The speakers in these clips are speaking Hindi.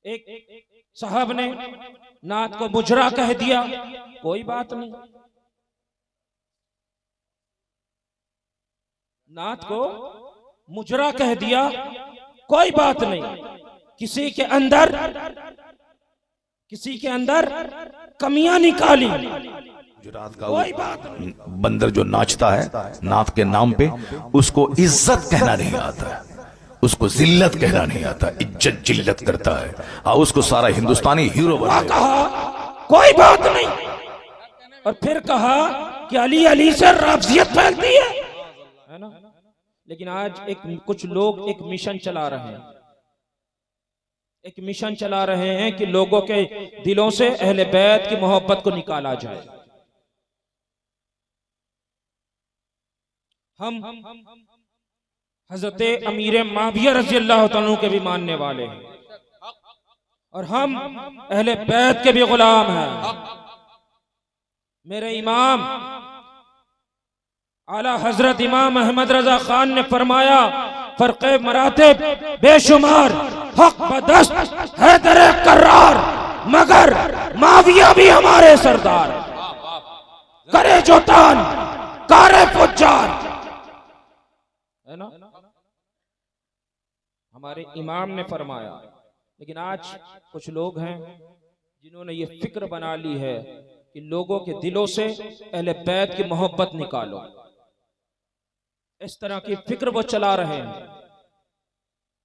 एक साहब ने नात को मुजरा कह दिया, कोई बात नहीं। नात को मुजरा कह दिया, कोई बात नहीं। किसी के अंदर कमियां निकाली, गुजरात का बंदर जो नाचता है नात के नाम पे, उसको इज्जत कहना नहीं आता है, उसको जिल्लत कहना नहीं आता, इज्जत जिल्लत करता है। हाँ, उसको सारा हिंदुस्तानी हीरो बना कहा, कोई बात नहीं। और फिर कहा कि अली अली से राफजियत फैलती है ना। लेकिन आज कुछ लोग एक मिशन चला रहे हैं कि लोगों के दिलों से अहले बैत की मोहब्बत को निकाला जाए। हम हजरत अमीर माविया रज़ी अल्लाह तआला के भी मानने वाले हैं और हम अहले बैत के भी गुलाम हैं। मेरे इमाम आला हजरत इमाम अहमद रजा खान ने फरमाया, फर्क़े मरातिब बेशुमार, हक बदस्त हैदर कर्रार, मगर माविया भी हमारे सरदार, करे जो तान कारे फुज्जार, है ना, हमारे इमाम ने फरमाया। लेकिन आज कुछ लोग हैं जिन्होंने ये फिक्र बना ली है कि लोगों के दिलों से अहले बैत की मोहब्बत निकालो, इस तरह की फिक्र वो चला रहे हैं।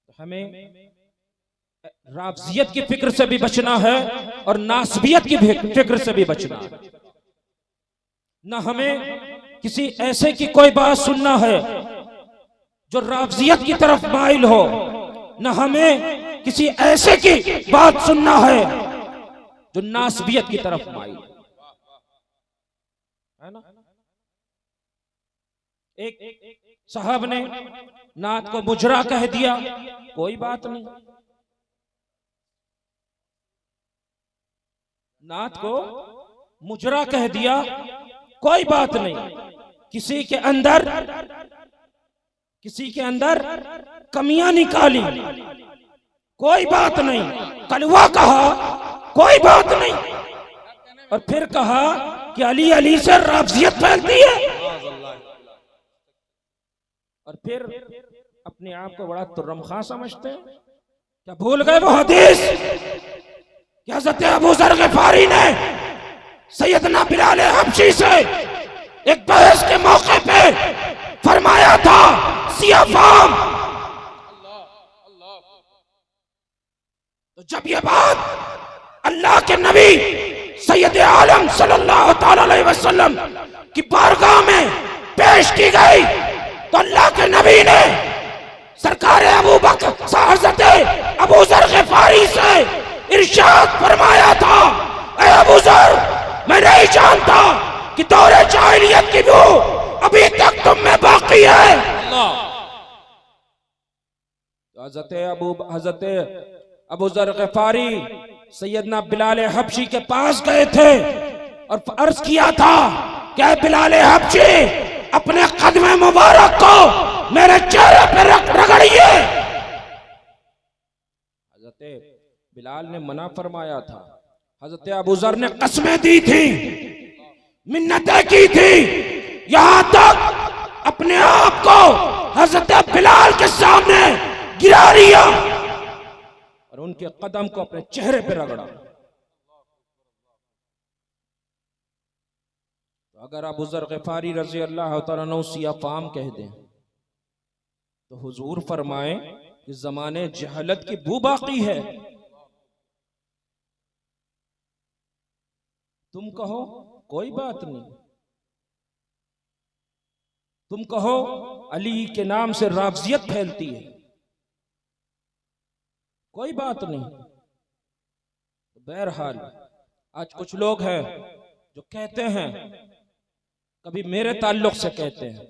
तो हमें राफजियत की फिक्र से भी बचना है और नासबियत की फिक्र से भी बचना है। न हमें किसी ऐसे की कोई बात सुनना है जो राफजियत की तरफ माइल हो, न हमें किसी ऐसे की बात सुनना है जो नासबियत की तरफ माइल है ना। एक साहब ने नात को मुजरा कह दिया, कोई बात नहीं। नात को मुजरा कह दिया, कोई बात नहीं। किसी के अंदर कमियां निकाली, कोई बात नहीं। कलवा कहा, कोई बात नहीं। और फिर कहा कि अली अली से राफजियत फैलती है। और फिर अपने आप को बड़ा तुर्रमखा समझते हैं। क्या भूल गए वो हदीस कि हज़रत अबू ज़र ग़िफ़ारी ने सैयदना बिलाल हबशी से एक बहस के मौके पे फरमाया था, सियाफाम। तो जब ये बात अल्लाह के नबी सैयद आलम सल्लल्लाहु अलैहि वसल्लम की बारगाह में पेश की गई तो अल्लाह के नबी ने सरकार अबू बकर हज़रत अबू ज़र ग़िफ़ारी से इरशाद फरमाया था, ऐ अबू ज़र, मैं नहीं जानता कि दौरे जाहिलियत की बू अभी तक तुम में बाकी है। हज़रत अबू ज़र ग़िफ़ारी सैयदना बिलाल हबशी के पास गए थे और अर्ज किया था, क्या बिलाल हबशी, अपने कदम मुबारक को मेरे चेहरे पे रगड़िए। हज़रत बिलाल ने मना फरमाया था। हज़रत अबू ज़र ने कसमें दी थी, मिन्नतें की थी, यहां तक अपने आप को हज़रत बिलाल के सामने गिरा दिया और उनके कदम को अपने चेहरे पे रगड़ा। तो अगर अबू ज़र ग़िफ़ारी रज़ी अल्लाह तआला अन्हु सियाफाम कह दें तो हुजूर फरमाएं कि ज़माने जहलत की बू बाकी है। तुम कहो कोई बात नहीं, तुम कहो अली के नाम से राफजियत फैलती है, कोई बात नहीं। बहरहाल आज कुछ लोग हैं जो कहते हैं, कभी मेरे ताल्लुक से कहते हैं,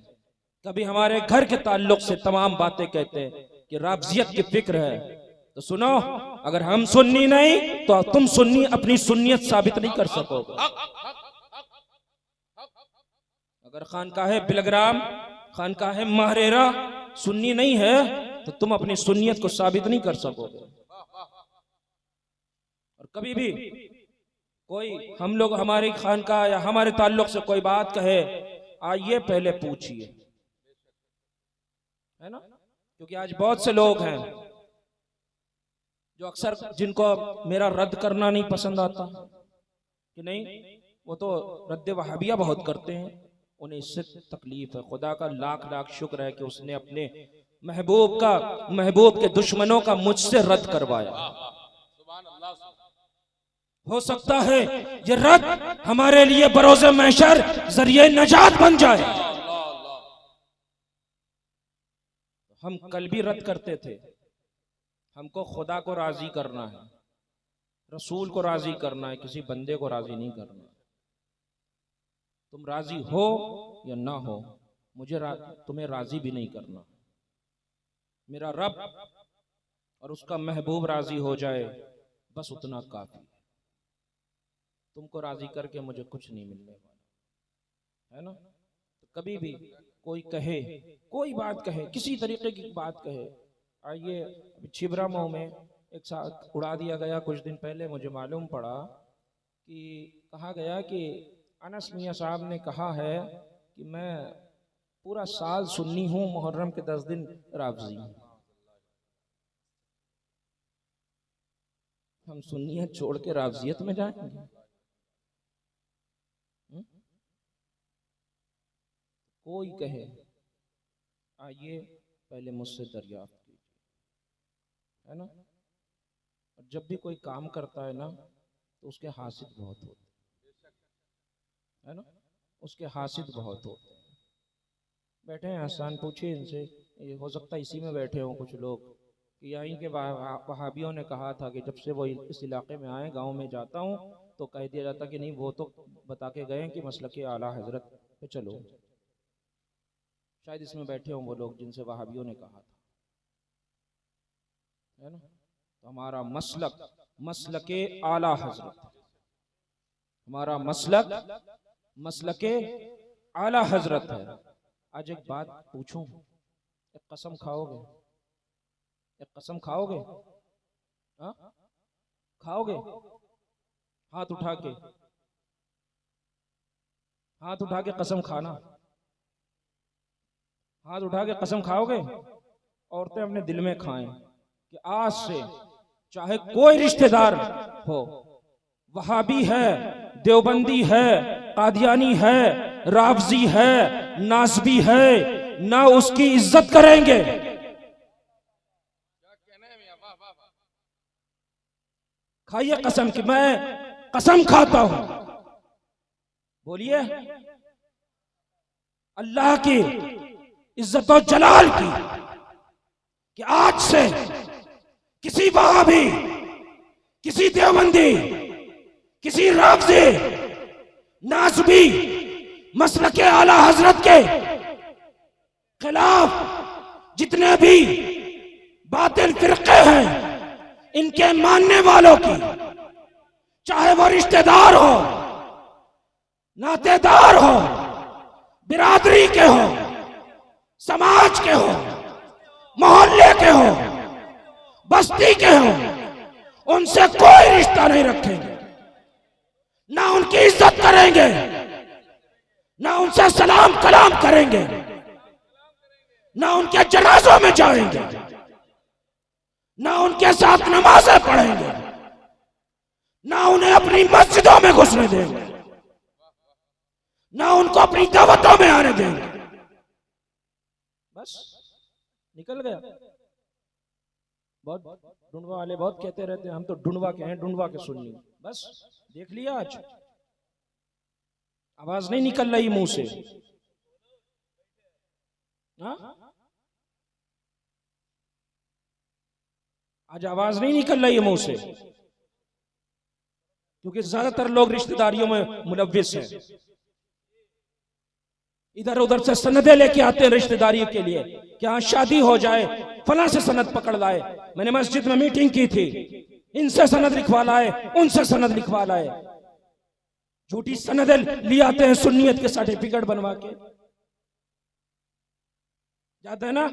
कभी हमारे घर के ताल्लुक से तमाम बातें कहते हैं कि राफजियत की फिक्र है। तो सुनो, अगर हम सुन्नी नहीं तो तुम सुन्नी अपनी सुन्नियत साबित नहीं कर सकोगे। अगर खानकाहे बिलग्राम, खानकाहे महरेरा सुन्नी नहीं है तो तुम अपनी सुन्नियत को साबित नहीं कर सकोगे। कभी भी कोई हम लोग हमारी खानका या हमारे ताल्लुक से कोई बात कहे, आइए पहले पूछिए, है ना। क्योंकि आज बहुत से लोग हैं जो अक्सर जिनको मेरा रद्द करना नहीं पसंद आता कि नहीं वो तो रद्द वहाबिया बहुत करते हैं, उन्हें इससे तकलीफ है। खुदा का लाख लाख शुक्र है कि उसने अपने महबूब के दुश्मनों का मुझसे रद्द करवाया। हो सकता है ये रद्द हमारे लिए बरोज़े महशर जरिए नजात बन जाए। हम कल भी रद्द करते थे, हमको खुदा को राजी करना है, रसूल को राजी करना है, किसी बंदे को राजी नहीं करना। तुम राजी हो या ना हो, मुझे तुम्हें राजी भी नहीं करना। मेरा रब और उसका महबूब राजी हो जाए, बस उतना काफी। तुमको राजी करके मुझे कुछ नहीं मिलने वाला, है ना। तो कभी भी कोई कहे, कोई बात कहे, किसी तरीके की बात कहे, आइए छिबरा मऊ में एक साथ उड़ा दिया गया। कुछ दिन पहले मुझे मालूम पड़ा कि कहा गया कि अनस मियां साहब ने कहा है कि मैं पूरा साल सुन्नी हूं, मुहर्रम के 10 दिन राफजी हूं। हम सुन्नियत छोड़ के राफजियत में जाएंगे? कोई कहे, आइए पहले मुझसे दरियाफ्त कीजिए, है ना। और जब भी कोई काम करता है ना तो उसके हासिल बहुत होते है ना, उसके हासिल बहुत होते हैं। बैठे हैं आसान, पूछिए इनसे, ये हो सकता है इसी में बैठे हों कुछ लोग कि यहीं के वहाबियों ने कहा था कि जब से वो इस इलाके में आए, गांव में जाता हूं तो कह दिया जाता कि नहीं वो तो बता के गए कि मसलक आला हजरत पे चलो। शायद इसमें बैठे हों वो लोग जिनसे वहाबियों ने कहा था, है ना। तो हमारा मसलके आला हजरत, हमारा मसलके आला हजरत है। आज एक बात पूछूं, एक कसम खाओगे? एक कसम खाओगे? हाँ खाओगे? हाथ उठा के कसम खाना, हाथ उठा के कसम खाओगे? औरतें अपने दिल में खाएं कि आज से चाहे कोई रिश्तेदार हो, वहाबी है, देवबंदी है, कादियानी है, राफजी है, नासबी है, ना उसकी इज्जत करेंगे। खाइए कसम कि मैं कसम खाता हूं, बोलिए अल्लाह की इज्जत और जलाल की, कि आज से किसी वहाबी, किसी देवबंदी, किसी राफजी, नासबी, मसलके आला हजरत के खिलाफ जितने भी बातिल फिरके हैं, इनके मानने वालों की, चाहे वो रिश्तेदार हो, नातेदार हो, बिरादरी के हो, समाज के हो, मोहल्ले के हो, बस्ती के हो, उनसे कोई रिश्ता नहीं रखेंगे, ना उनकी इज्जत करेंगे, ना उनसे सलाम कलाम करेंगे, ना उनके जनाजों में जाएंगे, ना उनके साथ नमाजें पढ़ेंगे, ना उन्हें अपनी मस्जिदों में घुसने देंगे, ना उनको अपनी दावतों में आने देंगे। बस निकल गया। बहुत ढूंढवा वाले बहुत कहते रहते हैं हम तो ढूंढवा के हैं, ढूंढवा के सुननी। बस देख लिया, आज आवाज नहीं निकल रही मुंह से। हाँ आज आवाज नहीं निकल रही है मुंह से, क्योंकि ज्यादातर लोग रिश्तेदारियों में मुलव्विस हैं। इधर उधर से सनदें लेके आते हैं रिश्तेदारी के लिए कि हाँ शादी हो जाए, फला से सनद पकड़ लाए। मैंने मस्जिद में मीटिंग की थी, इनसे सनद लिखवा लाए, उनसे सनद लिखवा लाए। झूठी सनदें ले आते हैं सुन्नियत के सर्टिफिकेट बनवा के। याद है ना,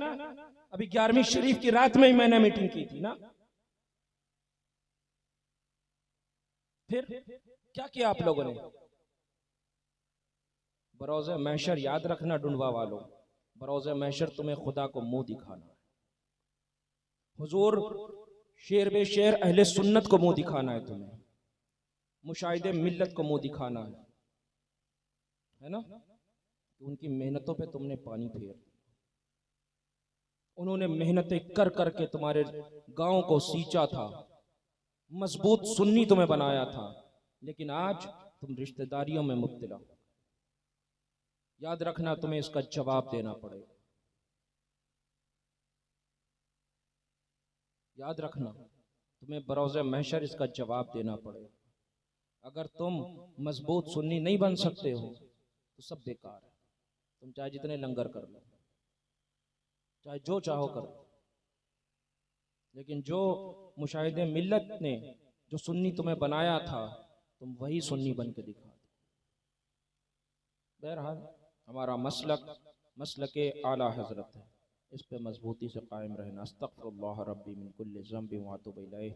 अभी 11वीं शरीफ की रात में ही मैंने मीटिंग की थी ना। फिर क्या किया आप लोगों ने? बरोज़े महशर याद रखना ढूंढवा वालों, बरोज़े महशर तुम्हें खुदा को मुंह दिखाना है। हुजूर शेर बे शेर अहले सुन्नत को मुंह दिखाना है तुम्हें, मुशाहिदे मिल्लत को मुंह दिखाना है ना? उनकी मेहनतों पे तुमने पानी फेर, उन्होंने मेहनतें कर करके तुम्हारे गांव को सींचा था, मजबूत सुन्नी तुम्हें बनाया था, लेकिन आज तुम रिश्तेदारियों में मुब्तला हो। याद रखना तुम्हें इसका जवाब देना पड़ेगा। याद रखना तुम्हें बरोज़े महशर इसका जवाब देना पड़ेगा। अगर तुम मजबूत सुन्नी नहीं बन सकते हो तो सब बेकार है। तुम चाहे जितने लंगर कर लो, चाहे जो चाहो कर लो, लेकिन जो मुशाहिदे मिल्लत ने जो सुन्नी तुम्हें बनाया था, तुम वही सुन्नी बन के दिखा दो। बहरहाल हमारा मसलक आला हजरत है, इस पे मजबूती से कायम रहना। अस्तगफिरुल्लाह रब्बी मिन कुल्लि ज़ंबिन व अतूबु इलैह।